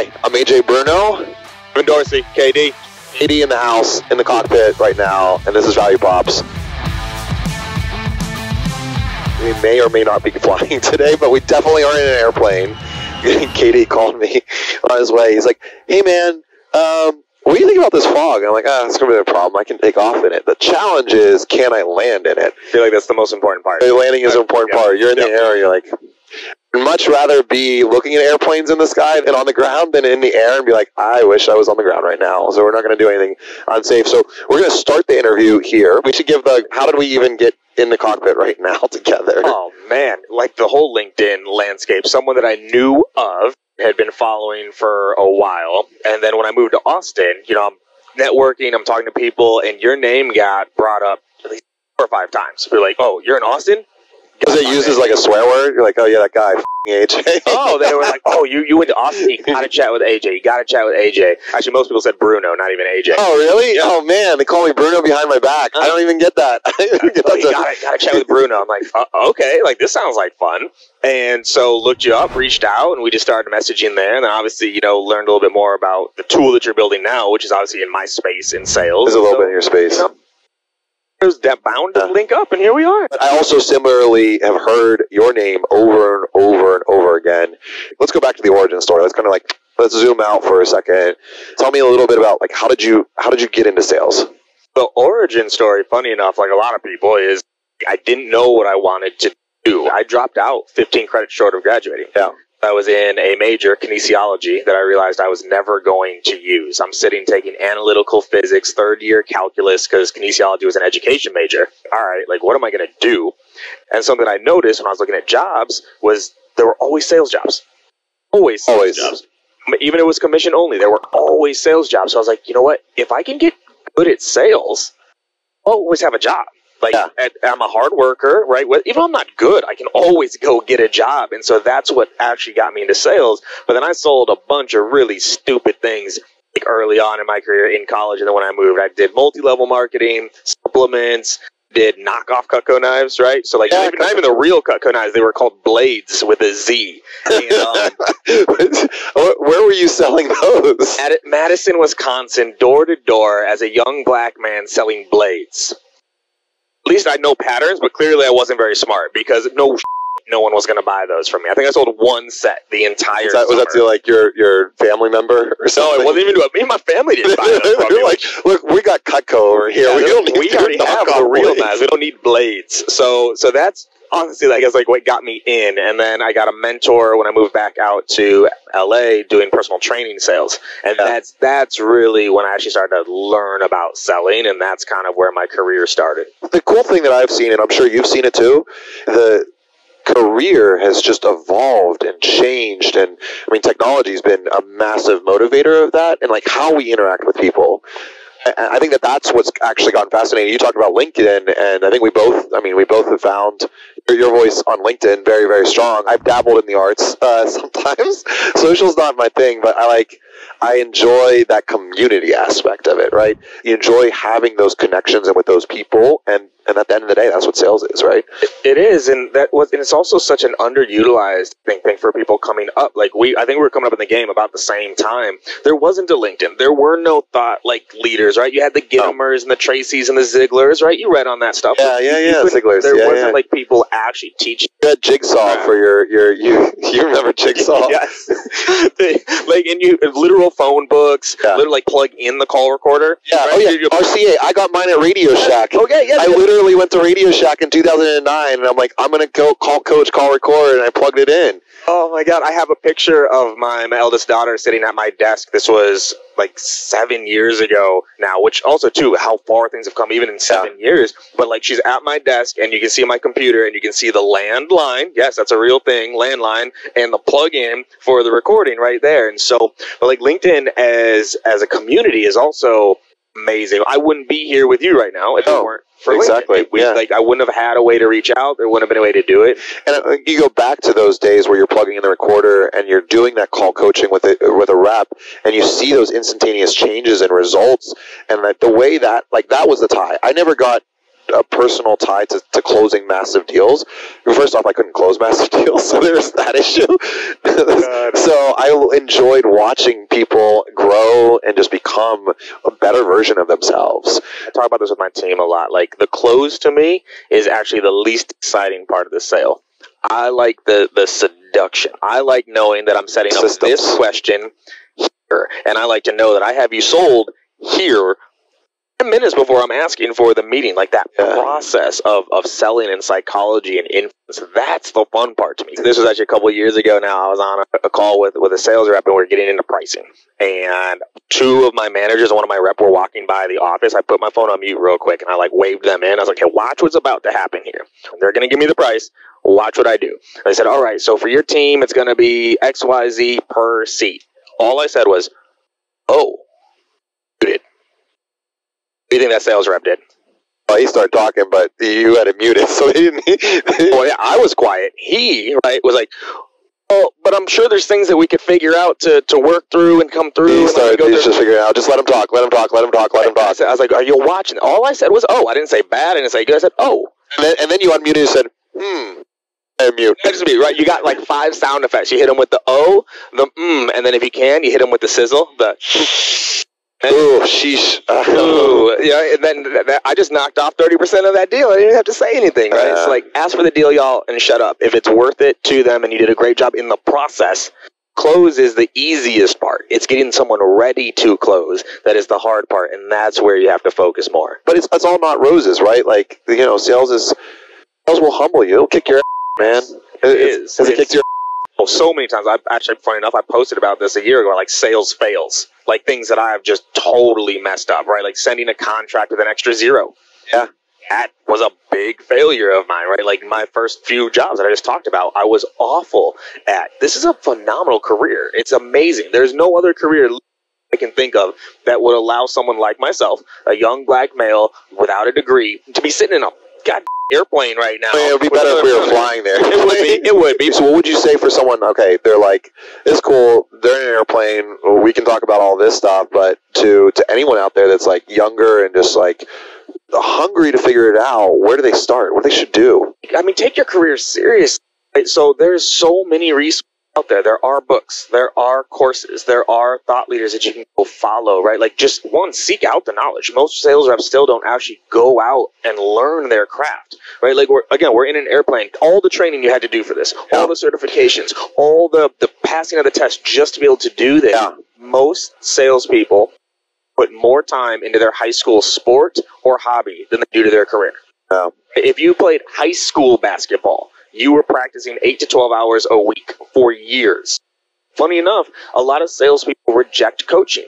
Hi, I'm AJ Bruno. Kevin Dorsey, KD. KD in the house, in the cockpit right now, and this is Value Pops. We may or may not be flying today, but we definitely are in an airplane. KD called me on his way. He's like, hey man, what do you think about this fog? And I'm like, it's going to be a problem. I can take off in it. The challenge is, can I land in it? I feel like that's the most important part. The landing is an important part. You're in the air, you're like... I'd much rather be looking at airplanes in the sky and on the ground than in the air and be like, I wish I was on the ground right now. So we're not going to do anything unsafe. So we're going to start the interview here. We should give how did we even get in the cockpit right now together? Oh, man. Like the whole LinkedIn landscape. Someone that I knew of, had been following for a while. And then when I moved to Austin, I'm networking, I'm talking to people, and your name got brought up at least 4 or 5 times. We're like, oh, you're in Austin? Because it uses like a swear word. You're like, oh yeah, that guy, AJ. Oh, they were like, oh, you went to Austin. You got to chat with AJ. You got to chat with AJ. Actually, most people said Bruno, not even AJ. Oh, really? Yeah. Oh man, they call me Bruno behind my back. I don't even get that. You got to chat with Bruno. I'm like, okay, like this sounds like fun. And so looked you up, reached out, and we just started messaging there. And then obviously, learned a little bit more about the tool that you're building now, which is obviously in my space in sales. It's a little bit in your space. There's that bound to link up, and here we are. I also similarly have heard your name over and over and over again. Let's go back to the origin story. Let's zoom out for a second. Tell me a little bit about how did you get into sales? The origin story, funny enough, like a lot of people, is I didn't know what I wanted to do. I dropped out 15 credits short of graduating. Yeah. I was in a major, kinesiology, that I realized I was never going to use. I'm sitting taking analytical physics, 3rd year calculus, because kinesiology was an education major. All right, what am I going to do? And something I noticed when I was looking at jobs was there were always sales jobs. Always sales jobs. Even if it was commission only, there were always sales jobs. So I was like, you know what? If I can get good at sales, I'll always have a job. I'm a hard worker, right? Even if I'm not good, I can always go get a job. And so that's what actually got me into sales. But then I sold a bunch of really stupid things early on in my career in college. And then when I moved, I did multi-level marketing, supplements, did knockoff Cutco knives, right? So not even the real Cutco knives, they were called blades with a Z. And, where were you selling those? At Madison, Wisconsin, door to door as a young black man selling blades. At least I know patterns, but clearly I wasn't very smart because no one was going to buy those from me. I think I sold 1 set the entire summer. Was that to your family member or something? No, it wasn't even to me and my family didn't buy them from me. Look, we got Cutco over here. Yeah, we already have the real knives. We don't need blades. So that's honestly, what got me in. And then I got a mentor when I moved back out to LA doing personal training sales. And that's really when I actually started to learn about selling. And that's kind of where my career started. The cool thing that I've seen, and I'm sure you've seen it too, the career has just evolved and changed. And technology has been a massive motivator of that and how we interact with people. I think that's what's actually gotten fascinating. You talked about LinkedIn, and I think we both have found your voice on LinkedIn very, very strong. I've dabbled in the arts sometimes. Social's not my thing, but I enjoy that community aspect of it, right? You enjoy having those connections and with those people, and at the end of the day, that's what sales is, right? It is, and it's also such an underutilized thing for people coming up. I think we were coming up in the game about the same time. There wasn't a LinkedIn. There were no thought leaders, right? You had the Gittimers and the Tracys and the Zigglers, right? You read on that stuff. Yeah, Zigglers. There wasn't people actually teaching. You had Jigsaw for you remember Jigsaw? Yes. And you literal phone books, literally plug in the call recorder. Yeah, right? RCA. I got mine at Radio Shack. Okay, yeah. I literally went to Radio Shack in 2009, and I'm like, I'm going to go call coach, call record, and I plugged it in. Oh, my God. I have a picture of my eldest daughter sitting at my desk. This was 7 years ago now, which also, too, how far things have come even in 7 years. But, she's at my desk, and you can see my computer, and you can see the landline. Yes, that's a real thing, landline, and the plug-in for the recording right there. And so, LinkedIn as a community is also amazing. I wouldn't be here with you right now if it weren't for exactly. LinkedIn. I wouldn't have had a way to reach out. There wouldn't have been a way to do it. And you go back to those days where you're plugging in the recorder and you're doing that call coaching with a rep, and you see those instantaneous changes and results, and the way that was the tie. I never got a personal tie to closing massive deals. First off, I couldn't close massive deals, so there's that issue. So I enjoyed watching people grow and just become a better version of themselves. I talk about this with my team a lot. Like, the close to me is actually the least exciting part of the sale. I like the seduction. I like knowing that I'm setting up this question here, and I like to know that I have you sold here 10 minutes before I'm asking for the meeting. Like, that process of selling and psychology and influence, that's the fun part to me. This was actually a couple of years ago now. I was on a call with a sales rep, and we were getting into pricing. And two of my managers and one of my rep were walking by the office. I put my phone on mute real quick, and I like waved them in. I was like, hey, watch what's about to happen here. They're going to give me the price. Watch what I do. And I said, all right, so for your team, it's going to be XYZ per seat. All I said was, oh, you did. What do you think that sales rep did? Well, he started talking, but you had it muted, so he didn't. Well, yeah, I was quiet. He, right, was like, oh, but I'm sure there's things that we could figure out to work through and come through. He's just figuring out. Just let him talk. Let him talk. Let him talk. Let him talk. I was like, are you watching? All I said was, oh. I didn't say bad. I didn't say good. I said, oh. And then you unmuted and said, mute. That just be right. You got like 5 sound effects. You hit him with the oh, the and then if you can, you hit him with the sizzle, the. Ooh, sheesh. Ooh, yeah, and then I just knocked off 30% of that deal. I didn't have to say anything, right? It's like, ask for the deal, y'all, and shut up. If it's worth it to them and you did a great job in the process, close is the easiest part. It's getting someone ready to close that is the hard part, and that's where you have to focus more. But it's all not roses, right? Like, sales will humble you. It'll kick your ass, man. It kicks your so many times. Funny enough, I posted about this a year ago, like sales fails. Like things that I have just totally messed up, right? Like sending a contract with an extra 0. Yeah. That was a big failure of mine, right? Like my first few jobs that I just talked about, I was awful at. This is a phenomenal career. It's amazing. There's no other career I can think of that would allow someone like myself, a young black male without a degree, to be sitting in a goddamn airplane right now. It would be better if we were flying there. It would be. So what would you say for someone, okay, they're like, it's cool, they're in an airplane, we can talk about all this stuff, but to anyone out there that's like younger and just like hungry to figure it out, where do they start? What they should do? I mean, take your career seriously. Right? So there's so many resources out there. There are books, there are courses, there are thought leaders that you can go follow, right? Like, just one, seek out the knowledge. Most sales reps still don't actually go out and learn their craft, right? Like, we're in an airplane. All the training you had to do for this, all the certifications, all the passing of the test just to be able to do this. Yeah. Most salespeople put more time into their high school sport or hobby than they do to their career. Yeah. If you played high school basketball, you were practicing 8 to 12 hours a week for years. Funny enough, a lot of salespeople reject coaching.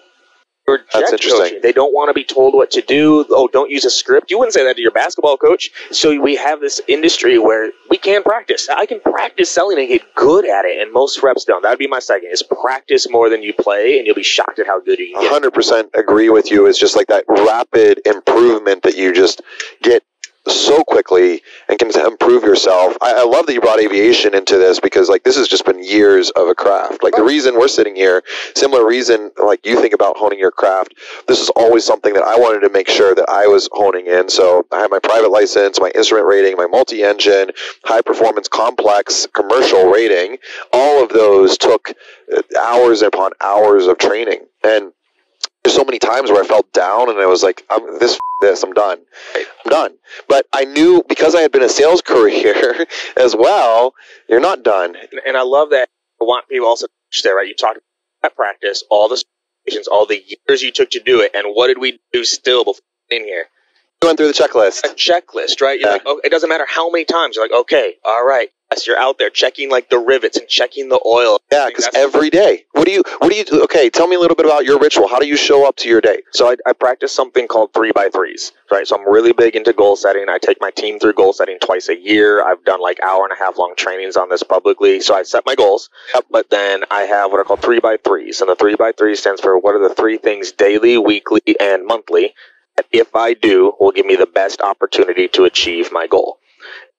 That's interesting. Coaching. They don't want to be told what to do. Oh, don't use a script. You wouldn't say that to your basketball coach. So we have this industry where we can practice. I can practice selling and get good at it, and most reps don't. That would be my second, is practice more than you play, and you'll be shocked at how good you can get. 100% agree with you. It's just like that rapid improvement that you just get so quickly and can improve yourself. I love that you brought aviation into this, because like this has just been years of a craft. Like the reason we're sitting here, similar reason like you think about honing your craft, this is always something that I wanted to make sure that I was honing in. So I have my private license, my instrument rating, my multi-engine, high performance complex commercial rating. All of those took hours upon hours of training. And there's so many times where I felt down and I was like, I'm done. I'm done. But I knew, because I had been a sales career as well, you're not done. And I love that. I want people also to touch there, right? You talked about practice, all the certifications, all the years you took to do it, and what did we do still before in here? You went through the checklist. A checklist, right? You're like, oh, it doesn't matter how many times. You're like, okay, all right. Yes, you're out there checking like the rivets and checking the oil. Yeah, because every day. What do you do? Okay, tell me a little bit about your ritual. How do you show up to your day? So I practice something called 3x3s, right? So I'm really big into goal setting. I take my team through goal setting twice a year. I've done like hour-and-a-half long trainings on this publicly. So I set my goals, but then I have what are called 3x3s. And the 3x3 stands for what are the 3 things daily, weekly, and monthly that if I do will give me the best opportunity to achieve my goal.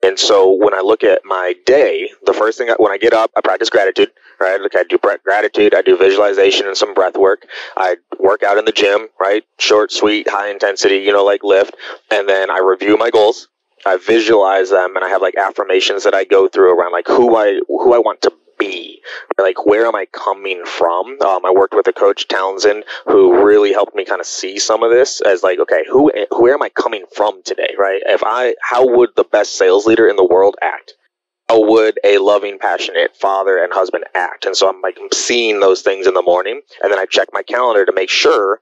And so when I look at my day, the first thing, when I get up, I practice gratitude, right? Like I do gratitude, I do visualization and some breath work. I work out in the gym, right? Short, sweet, high intensity, like lift. And then I review my goals. I visualize them, and I have like affirmations that I go through around like who I want to be, like where am I coming from. I worked with a coach, Townsend, who really helped me kind of see some of this as like, okay, where am I coming from today, right? How would the best sales leader in the world act? How would a loving, passionate father and husband act? And so I'm seeing those things in the morning, and then I check my calendar to make sure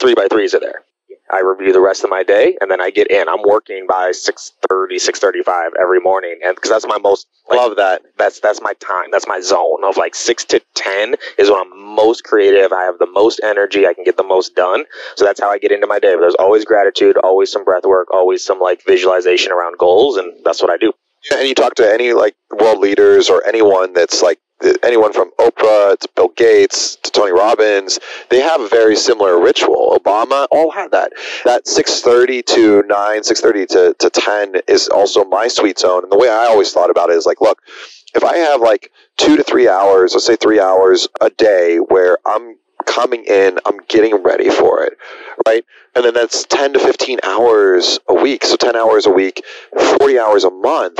3x3s are there. I review the rest of my day, and then I get in. I'm working by 6:30, 6:35 every morning, and because that's my most love that. That's my time. That's my zone of like 6 to 10 is when I'm most creative. I have the most energy. I can get the most done. So that's how I get into my day. But there's always gratitude, always some breath work, always some like visualization around goals, and that's what I do. Yeah, and you talk to any like world leaders or anyone that's like anyone from Oprah to Bill Gates to Tony Robbins, they have a very similar ritual. Obama all had that. That 6:30 to 9, 6:30 to 10 is also my sweet zone. And the way I always thought about it is like, look, if I have like 2 to 3 hours, let's say 3 hours a day where I'm coming in, I'm getting ready for it, right? And then that's 10 to 15 hours a week. So 10 hours a week, 40 hours a month.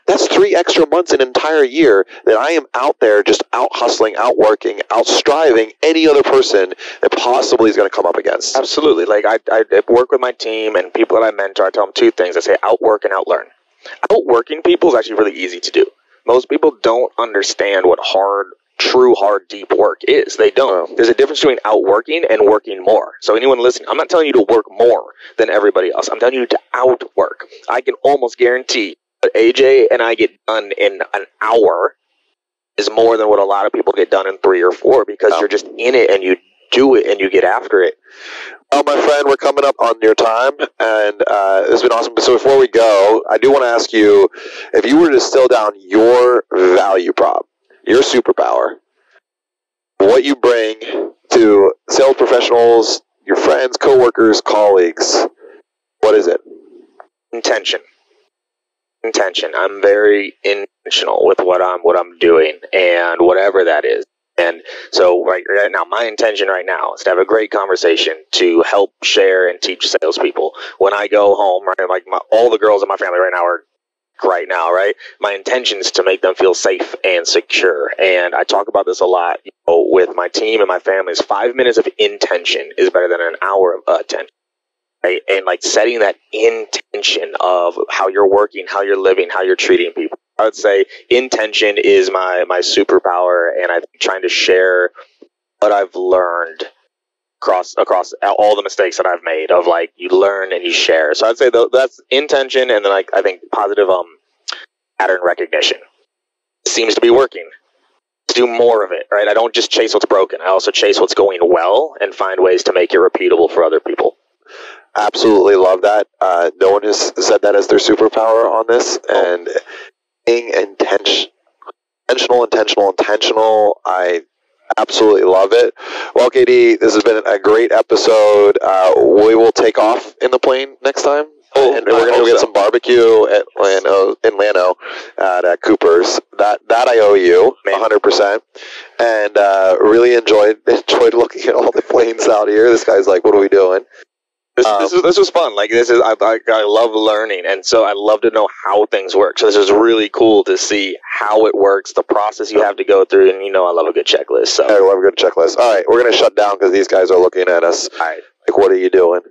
That's 3 extra months an entire year that I am out there just out hustling, out working, out striving any other person that possibly is going to come up against. Absolutely. Like I work with my team and people that I mentor, I tell them 2 things. I say outwork and outlearn. Outworking people is actually really easy to do. Most people don't understand what true hard, deep work is. They don't. There's a difference between outworking and working more. So anyone listening, I'm not telling you to work more than everybody else. I'm telling you to outwork. I can almost guarantee what AJ and I get done in an hour is more than what a lot of people get done in 3 or 4 because you're just in it and you do it and you get after it. Well, my friend, we're coming up on your time, and it's been awesome. So before we go, I do want to ask you, if you were to distill down your value prop, your superpower, what you bring to sales professionals, your friends, coworkers, colleagues, what is it? Intention. I'm very intentional with what I'm doing and whatever that is. And so right now, my intention right now is to have a great conversation to help share and teach salespeople. When I go home, right, like all the girls in my family right now, right? My intention is to make them feel safe and secure. And I talk about this a lot, with my team and my families. 5 minutes of intention is better than an hour of attention. Right? And like setting that intention of how you're working, how you're living, how you're treating people. I would say intention is my superpower, and I'm trying to share what I've learned across all the mistakes that I've made of like you learn and you share. So I'd say that's intention, and then like I think positive pattern recognition seems to be working. Do more of it, right? I don't just chase what's broken. I also chase what's going well and find ways to make it repeatable for other people. Absolutely love that. No one has said that as their superpower on this, and being intentional. I absolutely love it. Well, KD, this has been a great episode. We will take off in the plane next time. And we're going to go get some barbecue at Llano at Cooper's. That I owe you 100%. And really enjoyed looking at all the planes out here. This guy's like, what are we doing? This was fun. Like I love learning, and so I love to know how things work. So this is really cool to see how it works, the process you have to go through, and I love a good checklist. So I love a good checklist. All right, we're gonna shut down because these guys are looking at us. All right. Like, what are you doing?